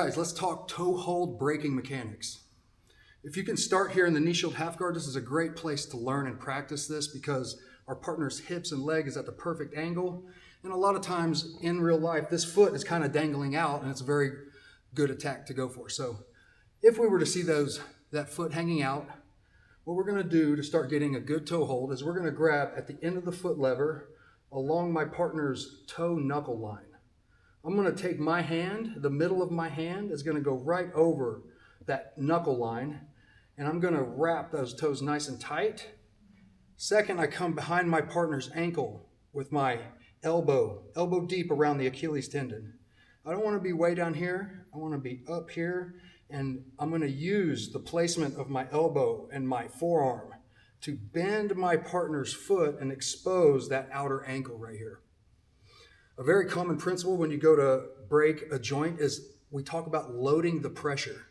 Guys, let's talk toe hold breaking mechanics. If you can start here in the knee shield half guard, this is a great place to learn and practice this because our partner's hips and leg is at the perfect angle. And a lot of times in real life, this foot is kind of dangling out and it's a very good attack to go for. So if we were to see that foot hanging out, what we're going to do to start getting a good toe hold is we're going to grab at the end of the foot lever along my partner's toe knuckle line. I'm going to take my hand, the middle of my hand is going to go right over that knuckle line, and I'm going to wrap those toes nice and tight. Second, I come behind my partner's ankle with my elbow deep around the Achilles tendon. I don't want to be way down here. I want to be up here, and I'm going to use the placement of my elbow and my forearm to bend my partner's foot and expose that outer ankle right here. A very common principle when you go to break a joint is we talk about loading the pressure.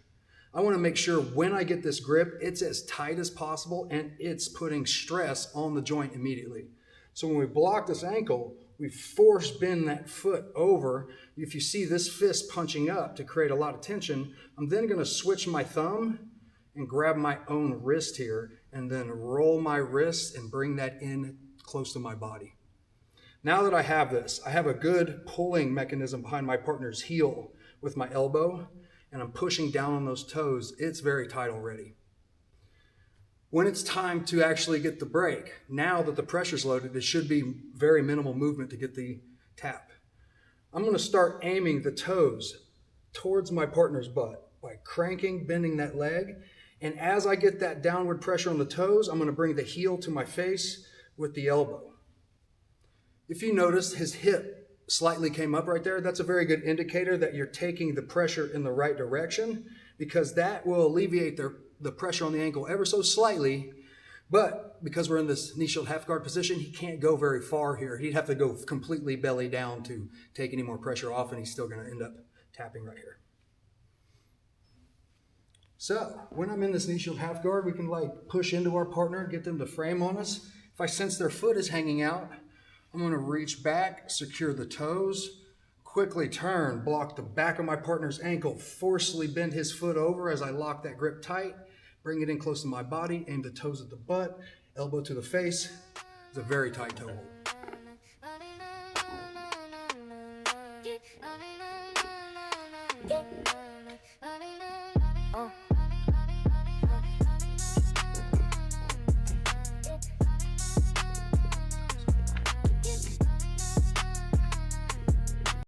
I want to make sure when I get this grip, it's as tight as possible and it's putting stress on the joint immediately. So when we block this ankle, we force bend that foot over. If you see this fist punching up to create a lot of tension, I'm then going to switch my thumb and grab my own wrist here and then roll my wrist and bring that in close to my body. Now that I have this, I have a good pulling mechanism behind my partner's heel with my elbow, and I'm pushing down on those toes. It's very tight already. When it's time to actually get the break, now that the pressure's loaded, it should be very minimal movement to get the tap. I'm going to start aiming the toes towards my partner's butt by cranking, bending that leg, and as I get that downward pressure on the toes, I'm going to bring the heel to my face with the elbow. If you notice his hip slightly came up right there, that's a very good indicator that you're taking the pressure in the right direction, because that will alleviate the pressure on the ankle ever so slightly. But because we're in this knee shield half guard position, he can't go very far here. He'd have to go completely belly down to take any more pressure off, and he's still going to end up tapping right here. So when I'm in this knee shield half guard, we can push into our partner, get them to frame on us. If I sense their foot is hanging out, I'm going to reach back, secure the toes, quickly turn, block the back of my partner's ankle, forcefully bend his foot over as I lock that grip tight, bring it in close to my body, aim the toes at the butt, elbow to the face. It's a very tight toe hold.